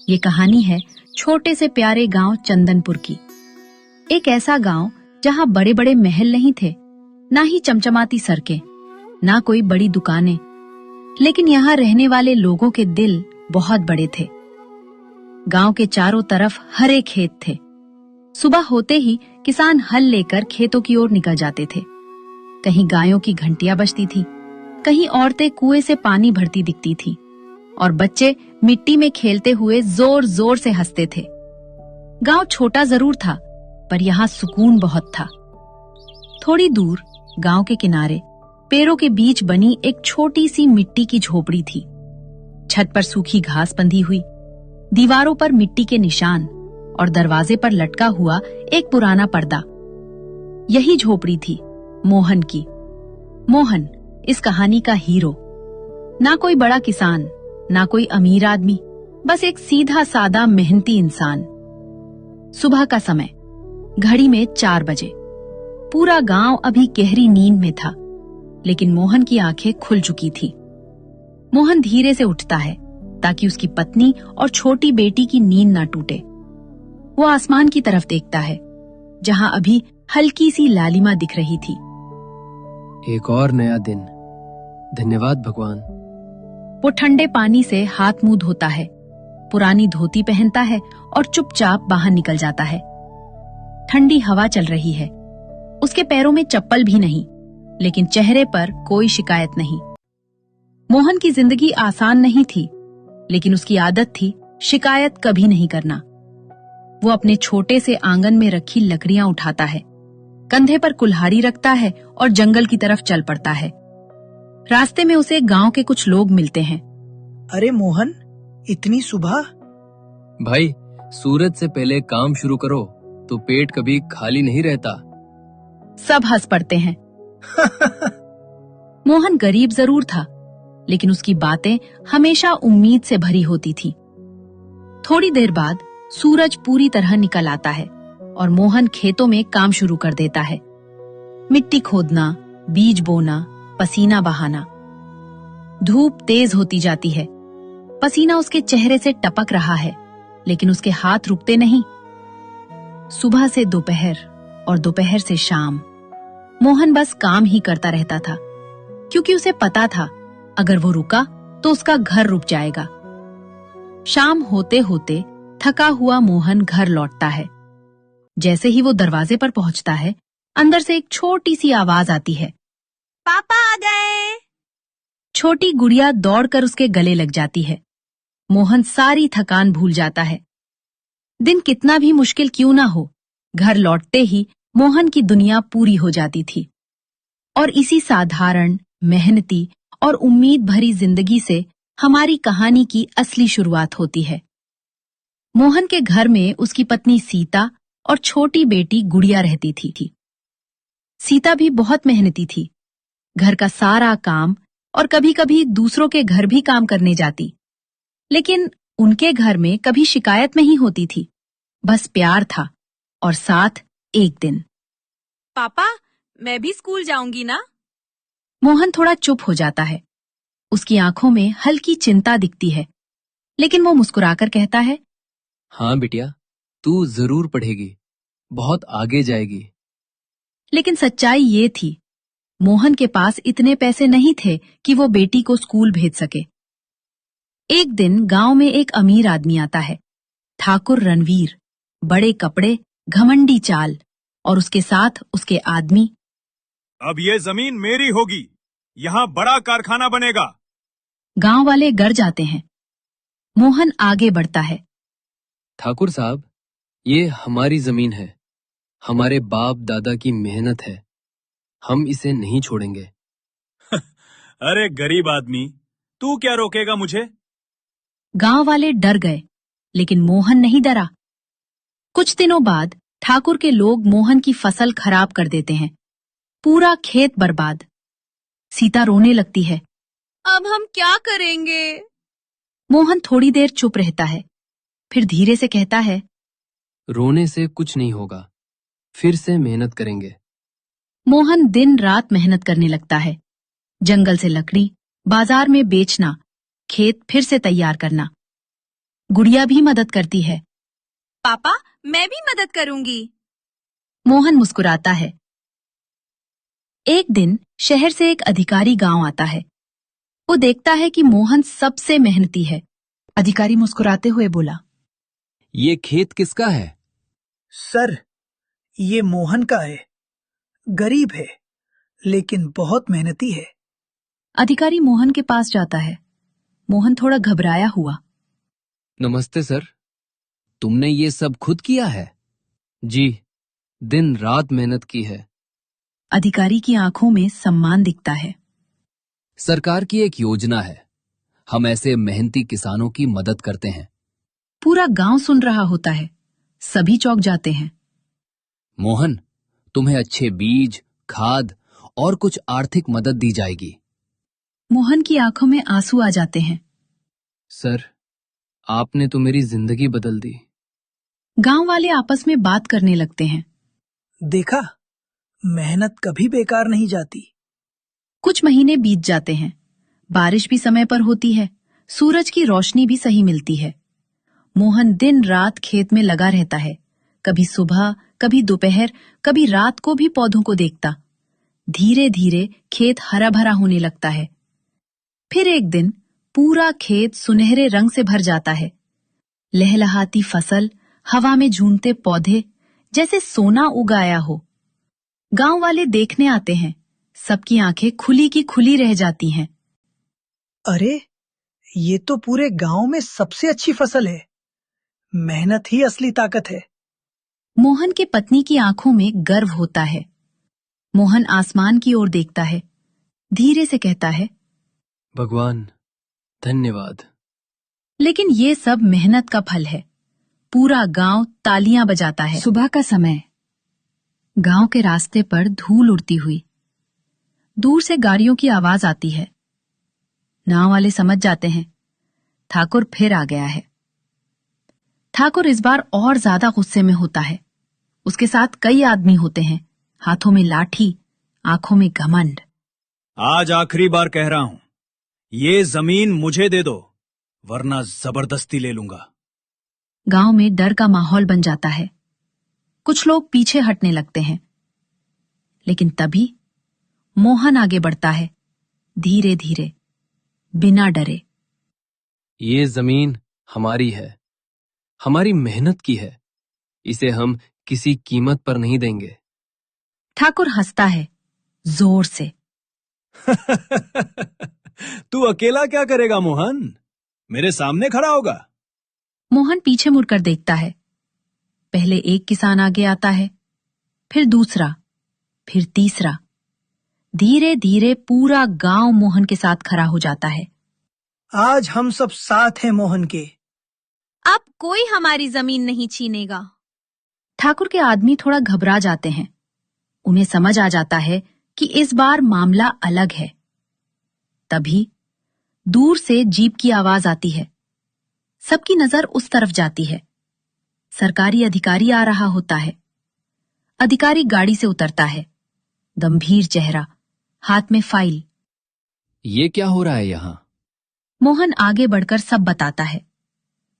ये कहानी है छोटे से प्यारे गांव चंदनपुर की। एक ऐसा गांव जहां बड़े बड़े महल नहीं थे, ना ही चमचमाती सड़कें, ना कोई बड़ी दुकानें, लेकिन यहाँ रहने वाले लोगों के दिल बहुत बड़े थे। गांव के चारों तरफ हरे खेत थे। सुबह होते ही किसान हल लेकर खेतों की ओर निकल जाते थे। कहीं गायों की घंटियां बजती थी, कहीं औरतें कुएं से पानी भरती दिखती थी और बच्चे मिट्टी में खेलते हुए जोर जोर से हंसते थे। गांव छोटा जरूर था, पर यहाँ सुकून बहुत था। थोड़ी दूर गांव के किनारे पेड़ों के बीच बनी एक छोटी सी मिट्टी की झोपड़ी थी। छत पर सूखी घास बंधी हुई, दीवारों पर मिट्टी के निशान और दरवाजे पर लटका हुआ एक पुराना पर्दा। यही झोपड़ी थी मोहन की। मोहन इस कहानी का हीरो। ना कोई बड़ा किसान, ना कोई अमीर आदमी, बस एक सीधा सादा मेहनती इंसान। सुबह का समय, घड़ी में 4 बजे। पूरा गांव अभी गहरी नींद में था, लेकिन मोहन की आंखें खुल चुकी थी। मोहन धीरे से उठता है ताकि उसकी पत्नी और छोटी बेटी की नींद न टूटे। वो आसमान की तरफ देखता है, जहां अभी हल्की सी लालिमा दिख रही थी। एक और नया दिन, धन्यवाद भगवान। वो ठंडे पानी से हाथ मुंह धोता है, पुरानी धोती पहनता है और चुपचाप बाहर निकल जाता है। ठंडी हवा चल रही है। उसके पैरों में चप्पल भी नहीं, लेकिन चेहरे पर कोई शिकायत नहीं। मोहन की जिंदगी आसान नहीं थी, लेकिन उसकी आदत थी शिकायत कभी नहीं करना। वो अपने छोटे से आंगन में रखी लकड़ियां उठाता है, कंधे पर कुल्हाड़ी रखता है और जंगल की तरफ चल पड़ता है। रास्ते में उसे गांव के कुछ लोग मिलते हैं। अरे मोहन, इतनी सुबह? भाई, सूरज से पहले काम शुरू करो तो पेट कभी खाली नहीं रहता। सब हंस पड़ते हैं। मोहन गरीब जरूर था, लेकिन उसकी बातें हमेशा उम्मीद से भरी होती थी। थोड़ी देर बाद सूरज पूरी तरह निकल आता है और मोहन खेतों में काम शुरू कर देता है। मिट्टी खोदना, बीज बोना, पसीना बहाना। धूप तेज होती जाती है। पसीना उसके चेहरे से टपक रहा है, लेकिन उसके हाथ रुकते नहीं। सुबह से दोपहर और दोपहर से शाम मोहन बस काम ही करता रहता था, क्योंकि उसे पता था अगर वो रुका तो उसका घर रुक जाएगा। शाम होते होते थका हुआ मोहन घर लौटता है। जैसे ही वो दरवाजे पर पहुंचता है, अंदर से एक छोटी सी आवाज आती है, पापा आ गए। छोटी गुड़िया दौड़कर उसके गले लग जाती है। मोहन सारी थकान भूल जाता है। दिन कितना भी मुश्किल क्यों ना हो, घर लौटते ही मोहन की दुनिया पूरी हो जाती थी। और इसी साधारण, मेहनती और उम्मीद भरी जिंदगी से हमारी कहानी की असली शुरुआत होती है। मोहन के घर में उसकी पत्नी सीता और छोटी बेटी गुड़िया रहती थी। सीता भी बहुत मेहनती थी। घर का सारा काम और कभी-कभी दूसरों के घर भी काम करने जाती, लेकिन उनके घर में कभी शिकायत नहीं होती थी, बस प्यार था। और साथ एक दिन, पापा, मैं भी स्कूल जाऊंगी ना? मोहन थोड़ा चुप हो जाता है। उसकी आंखों में हल्की चिंता दिखती है, लेकिन वो मुस्कुराकर कहता है, हाँ बिटिया, तू जरूर पढ़ेगी, बहुत आगे जाएगी। लेकिन सच्चाई ये थी, मोहन के पास इतने पैसे नहीं थे कि वो बेटी को स्कूल भेज सके। एक दिन गांव में एक अमीर आदमी आता है, ठाकुर रणवीर। बड़े कपड़े, घमंडी चाल और उसके साथ उसके आदमी। अब ये जमीन मेरी होगी, यहाँ बड़ा कारखाना बनेगा। गांव वाले डर जाते हैं। मोहन आगे बढ़ता है। ठाकुर साहब, ये हमारी जमीन है, हमारे बाप दादा की मेहनत है, हम इसे नहीं छोड़ेंगे। अरे गरीब आदमी, तू क्या रोकेगा मुझे? गांव वाले डर गए, लेकिन मोहन नहीं डरा। कुछ दिनों बाद ठाकुर के लोग मोहन की फसल खराब कर देते हैं। पूरा खेत बर्बाद। सीता रोने लगती है। अब हम क्या करेंगे? मोहन थोड़ी देर चुप रहता है, फिर धीरे से कहता है, रोने से कुछ नहीं होगा, फिर से मेहनत करेंगे। मोहन दिन रात मेहनत करने लगता है। जंगल से लकड़ी, बाजार में बेचना, खेत फिर से तैयार करना। गुड़िया भी मदद करती है। पापा, मैं भी मदद करूंगी। मोहन मुस्कुराता है। एक दिन शहर से एक अधिकारी गांव आता है। वो देखता है कि मोहन सबसे मेहनती है। अधिकारी मुस्कुराते हुए बोला, ये खेत किसका है? सर, ये मोहन का है। गरीब है, लेकिन बहुत मेहनती है। अधिकारी मोहन के पास जाता है। मोहन थोड़ा घबराया हुआ। नमस्ते सर, तुमने ये सब खुद किया है? जी, दिन रात मेहनत की है। अधिकारी की आंखों में सम्मान दिखता है। सरकार की एक योजना है, हम ऐसे मेहनती किसानों की मदद करते हैं। पूरा गांव सुन रहा होता है। सभी चौंक जाते हैं। मोहन, तुम्हें अच्छे बीज, खाद और कुछ आर्थिक मदद दी जाएगी। मोहन की आंखों में आंसू आ जाते हैं। सर, आपने तो मेरी जिंदगी बदल दी। गांव वाले आपस में बात करने लगते हैं। देखा, मेहनत कभी बेकार नहीं जाती। कुछ महीने बीत जाते हैं। बारिश भी समय पर होती है। सूरज की रोशनी भी सही मिलती है। मोहन दिन रात खेत में लगा रहता है। कभी सुबह, कभी दोपहर, कभी रात को भी पौधों को देखता। धीरे धीरे खेत हरा भरा होने लगता है। फिर एक दिन पूरा खेत सुनहरे रंग से भर जाता है। लहलहाती फसल, हवा में झूमते पौधे, जैसे सोना उगाया हो। गांव वाले देखने आते हैं। सबकी आंखें खुली की खुली रह जाती हैं। अरे, ये तो पूरे गांव में सबसे अच्छी फसल है। मेहनत ही असली ताकत है। मोहन की पत्नी की आंखों में गर्व होता है। मोहन आसमान की ओर देखता है। धीरे से कहता है, भगवान, धन्यवाद। लेकिन ये सब मेहनत का फल है। पूरा गांव तालियां बजाता है। सुबह का समय। गांव के रास्ते पर धूल उड़ती हुई। दूर से गाड़ियों की आवाज आती है। नाव वाले समझ जाते हैं, ठाकुर फिर आ गया है। ठाकुर इस बार और ज्यादा गुस्से में होता है। उसके साथ कई आदमी होते हैं, हाथों में लाठी, आंखों में घमंड। आज आखिरी बार कह रहा हूं, ये जमीन मुझे दे दो, वरना जबरदस्ती ले लूंगा। गांव में डर का माहौल बन जाता है। कुछ लोग पीछे हटने लगते हैं। लेकिन तभी मोहन आगे बढ़ता है, धीरे धीरे, बिना डरे। ये जमीन हमारी है, हमारी मेहनत की है। इसे हम किसी कीमत पर नहीं देंगे। ठाकुर हंसता है, जोर से। तू अकेला क्या करेगा मोहन? मेरे सामने खड़ा होगा। मोहन पीछे मुड़कर देखता है। पहले एक किसान आगे आता है, फिर दूसरा, फिर तीसरा। धीरे धीरे पूरा गांव मोहन के साथ खड़ा हो जाता है। आज हम सब साथ हैं मोहन के। अब कोई हमारी जमीन नहीं छीनेगा। ठाकुर के आदमी थोड़ा घबरा जाते हैं। उन्हें समझ आ जाता है कि इस बार मामला अलग है। तभी दूर से जीप की आवाज आती है। सबकी नजर उस तरफ जाती है। सरकारी अधिकारी आ रहा होता है। अधिकारी गाड़ी से उतरता है। गंभीर चेहरा, हाथ में फाइल। ये क्या हो रहा है यहाँ? मोहन आगे बढ़कर सब बताता है।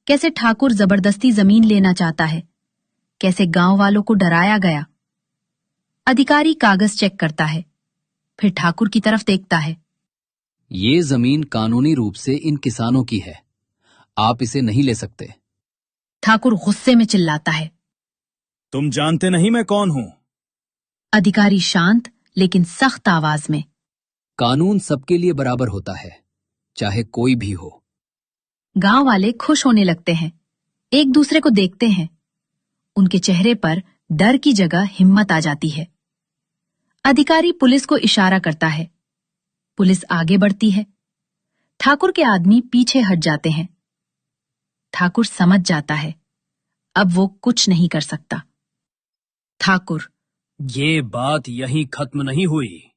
कैसे ठाकुर जबरदस्ती जमीन लेना चाहता है, कैसे गांव वालों को डराया गया। अधिकारी कागज चेक करता है, फिर ठाकुर की तरफ देखता है। ये जमीन कानूनी रूप से इन किसानों की है, आप इसे नहीं ले सकते। ठाकुर गुस्से में चिल्लाता है। तुम जानते नहीं मैं कौन हूं? अधिकारी शांत लेकिन सख्त आवाज में, कानून सबके लिए बराबर होता है, चाहे कोई भी हो। गांव वाले खुश होने लगते हैं, एक दूसरे को देखते हैं। उनके चेहरे पर डर की जगह हिम्मत आ जाती है। अधिकारी पुलिस को इशारा करता है। पुलिस आगे बढ़ती है। ठाकुर के आदमी पीछे हट जाते हैं। ठाकुर समझ जाता है, अब वो कुछ नहीं कर सकता। ठाकुर, ये बात यहीं खत्म नहीं हुई।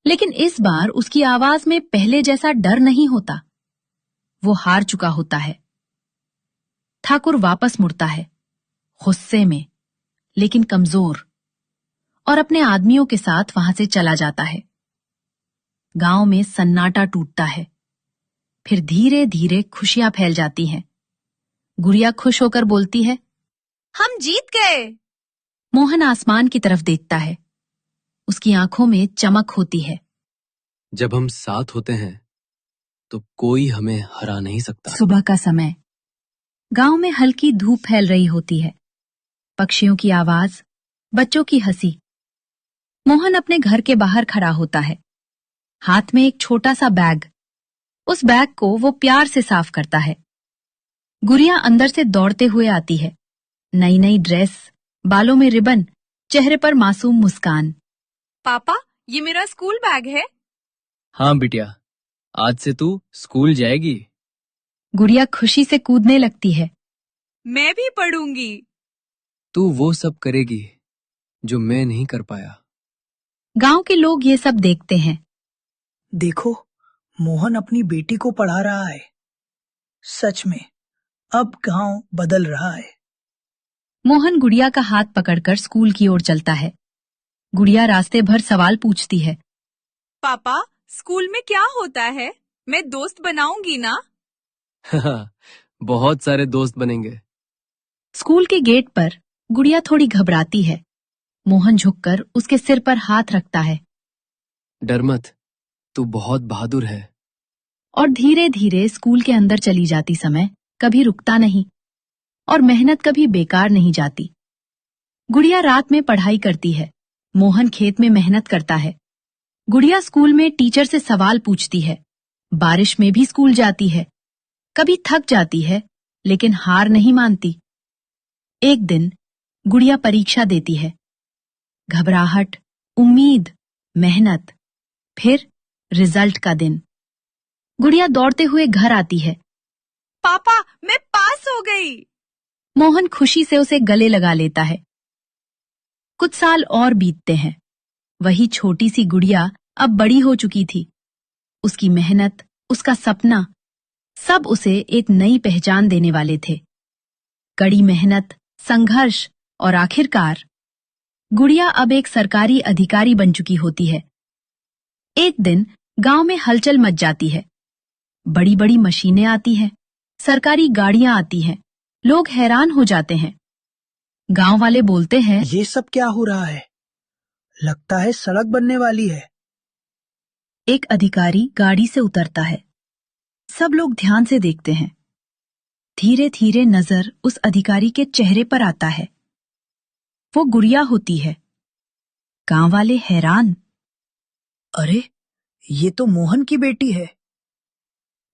लेकिन इस बार उसकी आवाज में पहले जैसा डर नहीं होता। वो हार चुका होता है। ठाकुर वापस मुड़ता है, गुस्से में, लेकिन कमजोर, और अपने आदमियों के साथ वहां से चला जाता है। गांव में सन्नाटा टूटता है। फिर धीरे धीरे खुशियां फैल जाती हैं। गुड़िया खुश होकर बोलती है। हम जीत गए। मोहन आसमान की तरफ देखता है। उसकी आंखों में चमक होती है। जब हम साथ होते हैं तो कोई हमें हरा नहीं सकता। सुबह का समय। गांव में हल्की धूप फैल रही होती है। पक्षियों की आवाज, बच्चों की हंसी। मोहन अपने घर के बाहर खड़ा होता है, हाथ में एक छोटा सा बैग। उस बैग को वो प्यार से साफ करता है। गुड़िया अंदर से दौड़ते हुए आती है। नई नई ड्रेस, बालों में रिबन, चेहरे पर मासूम मुस्कान। पापा, ये मेरा स्कूल बैग है। हाँ बिटिया, आज से तू स्कूल जाएगी। गुड़िया खुशी से कूदने लगती है। मैं भी पढ़ूंगी। तू वो सब करेगी जो मैं नहीं कर पाया। गांव के लोग ये सब देखते हैं। देखो, मोहन अपनी बेटी को पढ़ा रहा है। सच में, अब गांव बदल रहा है। मोहन गुड़िया का हाथ पकड़कर स्कूल की ओर चलता है। गुड़िया रास्ते भर सवाल पूछती है। पापा, स्कूल में क्या होता है? मैं दोस्त बनाऊंगी ना? बहुत सारे दोस्त बनेंगे। स्कूल के गेट पर गुड़िया थोड़ी घबराती है। मोहन झुककर उसके सिर पर हाथ रखता है डर मत, तू बहुत बहादुर है। और धीरे धीरे स्कूल के अंदर चली जाती समय कभी रुकता नहीं और मेहनत कभी बेकार नहीं जाती। गुड़िया रात में पढ़ाई करती है, मोहन खेत में मेहनत करता है। गुड़िया स्कूल में टीचर से सवाल पूछती है, बारिश में भी स्कूल जाती है। कभी थक जाती है लेकिन हार नहीं मानती। एक दिन गुड़िया परीक्षा देती है। घबराहट, उम्मीद, मेहनत, फिर रिजल्ट का दिन। गुड़िया दौड़ते हुए घर आती है। पापा, मैं पास हो गई। मोहन खुशी से उसे गले लगा लेता है। कुछ साल और बीतते हैं। वही छोटी सी गुड़िया अब बड़ी हो चुकी थी। उसकी मेहनत, उसका सपना, सब उसे एक नई पहचान देने वाले थे। कड़ी मेहनत, संघर्ष और आखिरकार गुड़िया अब एक सरकारी अधिकारी बन चुकी होती है। एक दिन गांव में हलचल मच जाती है। बड़ी बड़ी मशीनें आती हैं, सरकारी गाड़ियां आती हैं। लोग हैरान हो जाते हैं। गांव वाले बोलते हैं, ये सब क्या हो रहा है? लगता है सड़क बनने वाली है। एक अधिकारी गाड़ी से उतरता है। सब लोग ध्यान से देखते हैं। धीरे धीरे नजर उस अधिकारी के चेहरे पर आता है। वो गुड़िया होती है। गांव वाले हैरान। अरे, ये तो मोहन की बेटी है।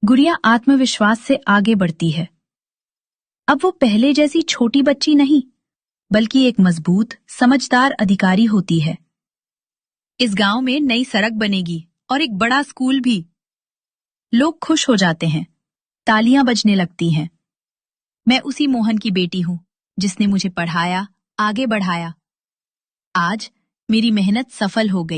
गुड़िया आत्मविश्वास से आगे बढ़ती है। अब वो पहले जैसी छोटी बच्ची नहीं, बल्कि एक मजबूत, समझदार अधिकारी होती है। इस गांव में नई सड़क बनेगी और एक बड़ा स्कूल भी। लोग खुश हो जाते हैं, तालियां बजने लगती हैं। मैं उसी मोहन की बेटी हूं, जिसने मुझे पढ़ाया, आगे बढ़ाया। आज मेरी मेहनत सफल हो गई।